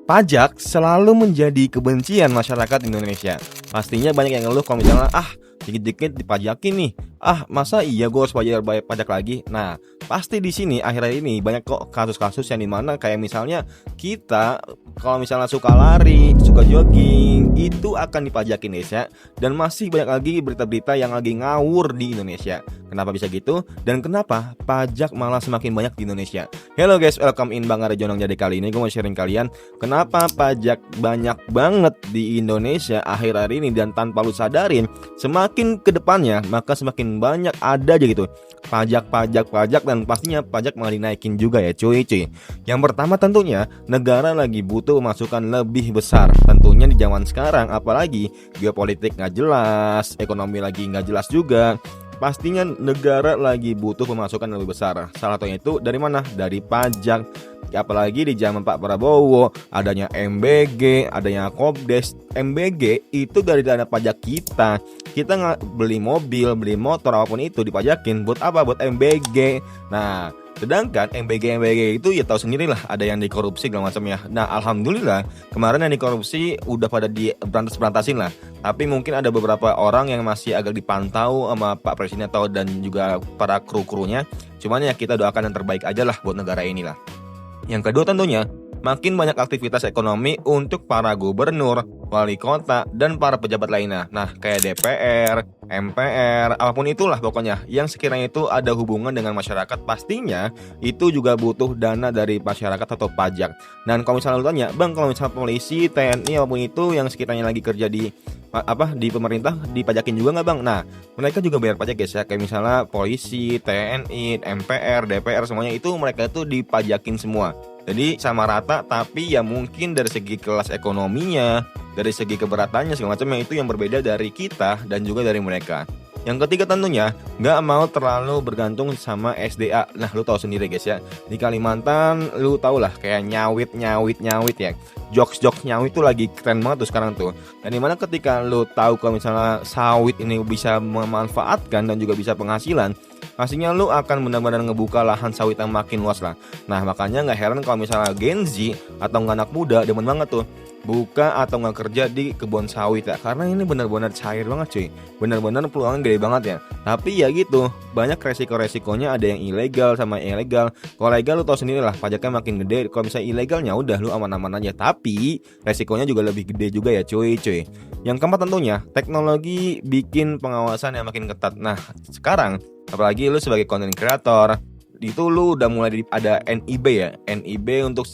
Pajak selalu menjadi kebencian masyarakat Indonesia. Pastinya banyak yang ngeluh kalau misalnya dikit-dikit dipajakin nih. Masa iya gue harus bayar pajak lagi? Nah, pasti di sini akhir-akhir ini banyak kok kasus-kasus yang dimana kayak misalnya kita kalau misalnya suka lari, suka jogging, itu akan dipajakin guys ya. Dan masih banyak lagi berita-berita yang lagi ngawur di Indonesia. Kenapa bisa gitu? Dan kenapa pajak malah semakin banyak di Indonesia? Hello guys, welcome in Bang Arjonong. Jadi kali ini gue mau sharing kalian kenapa pajak banyak banget di Indonesia akhir-akhir ini. Dan tanpa lu sadarin, semakin ke depannya maka semakin banyak ada aja gitu pajak dan pastinya pajak malah dinaikin juga ya cuy. Yang pertama tentunya negara lagi butuh masukan lebih besar. Tentunya di zaman sekarang apalagi geopolitik nggak jelas, ekonomi lagi nggak jelas juga. Pastinya negara lagi butuh pemasukan lebih besar. Salah satunya itu dari mana? Dari pajak. Apalagi di zaman Pak Prabowo adanya MBG, adanya Kopdes. MBG itu dari dana pajak kita. Kita nggak beli mobil, beli motor apapun itu dipajakin. Buat apa? Buat MBG. Nah, sedangkan MBG itu ya tahu sendiri lah, ada yang dikorupsi segala macam ya. Nah, alhamdulillah kemarin yang dikorupsi udah pada diberantasin lah. Tapi mungkin ada beberapa orang yang masih agak dipantau sama Pak Presiden atau dan juga para kru-krunya. Cuman ya kita doakan yang terbaik aja lah buat negara inilah. Yang kedua tentunya makin banyak aktivitas ekonomi untuk para gubernur, wali kota, dan para pejabat lainnya. Nah, kayak DPR, MPR, apapun itulah pokoknya yang sekiranya itu ada hubungan dengan masyarakat, pastinya itu juga butuh dana dari masyarakat atau pajak. Dan kalau misalnya lu tanya, Bang, kalau misalnya polisi, TNI, apapun itu yang sekiranya lagi kerja di pemerintah dipajakin juga nggak Bang? Nah, mereka juga bayar pajak guys ya. Kayak misalnya polisi, TNI, MPR, DPR, semuanya itu mereka itu dipajakin semua. Jadi sama rata, tapi ya mungkin dari segi kelas ekonominya, dari segi keberatannya segala macamnya itu yang berbeda dari kita dan juga dari mereka. Yang ketiga tentunya nggak mau terlalu bergantung sama SDA. Nah, lu tahu sendiri guys ya, di Kalimantan lu tau lah kayak nyawit ya. Jokes nyawit tuh lagi keren banget tuh sekarang tuh. Dan dimana ketika lu tahu kalau misalnya sawit ini bisa memanfaatkan dan juga bisa penghasilan, pastinya lu akan benar-benar ngebuka lahan sawit yang makin luas lah. Nah, makanya nggak heran kalau misalnya Gen Z atau anak muda demen banget tuh buka atau nggak kerja di kebun sawit ya, karena ini benar-benar cair banget cuy, benar-benar peluangnya gede banget ya. Tapi ya gitu, banyak resikonya, ada yang ilegal sama yang ilegal. Kalau legal lu tau sendiri lah, pajaknya makin gede. Kalau misalnya ilegalnya udah lu aman-aman aja, tapi resikonya juga lebih gede juga ya cuy. Yang keempat tentunya teknologi bikin pengawasan yang makin ketat. Nah, sekarang apalagi lu sebagai content creator itu lu udah mulai ada NIB ya, NIB untuk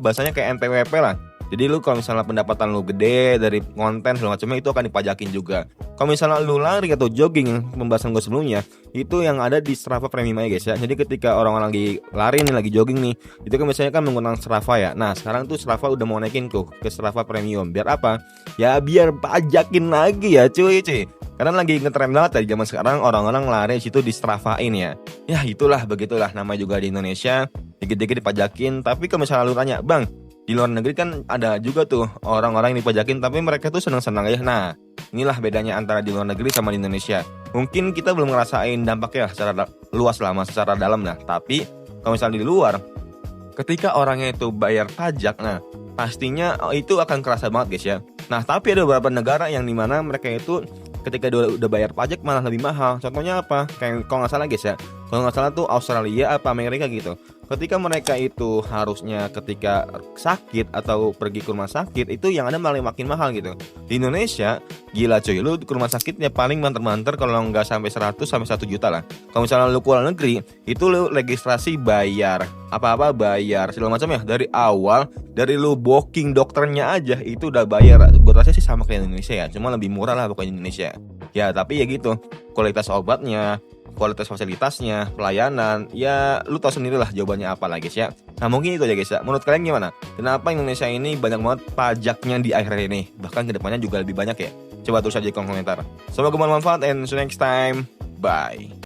bahasanya kayak NPWP lah. Jadi lu kalau misalnya pendapatan lu gede dari konten segala macamnya itu akan dipajakin juga. Kalau misalnya lu lari atau jogging, pembahasan gue sebelumnya itu yang ada di Strava Premium aja guys ya. Jadi ketika orang-orang lagi lari nih, lagi jogging nih, itu kan biasanya kan menggunakan Strava ya. Nah, sekarang tuh Strava udah mau naikin tuh ke Strava Premium. Biar apa? Ya biar pajakin lagi ya cuy. Karena lagi ngetren banget dari zaman sekarang orang-orang lari situ di Stravain ya. Ya itulah begitulah nama juga di Indonesia, dikit-dikit dipajakin. Tapi kalau misalnya lu tanya, Bang, di luar negeri kan ada juga tuh orang-orang yang dipajakin tapi mereka tuh senang-senang aja. Nah, inilah bedanya antara di luar negeri sama di Indonesia. Mungkin kita belum ngerasain dampaknya secara luas lah, secara dalam lah. Tapi kalau misalnya di luar, ketika orangnya itu bayar pajak, nah pastinya itu akan kerasa banget guys ya. Nah, tapi ada beberapa negara yang dimana mereka itu ketika udah bayar pajak malah lebih mahal. Contohnya apa? Kayak kalau nggak salah guys ya, kalau nggak salah tuh Australia apa Amerika gitu. Ketika mereka itu harusnya ketika sakit atau pergi ke rumah sakit itu yang ada malah makin mahal gitu. Di Indonesia gila cuy, lu ke rumah sakitnya paling banter-banter kalau nggak sampai 100 sampai 1 juta lah. Kalau misalnya lu ke luar negeri itu lu registrasi bayar apa-apa bayar segala macam ya, dari awal, dari lu booking dokternya aja itu udah bayar. Gue rasa sih sama kayak Indonesia ya, cuma lebih murah lah pokoknya Indonesia. Ya tapi ya gitu, kualitas obatnya, kualitas fasilitasnya, pelayanan, ya lu tahu sendiri lah jawabannya apa lah guys ya. Nah mungkin itu aja guys ya. Menurut kalian gimana? Kenapa Indonesia ini banyak banget pajaknya di akhir ini? Bahkan kedepannya juga lebih banyak ya. Coba tulis aja di kolom komentar. Semoga bermanfaat and see you next time. Bye.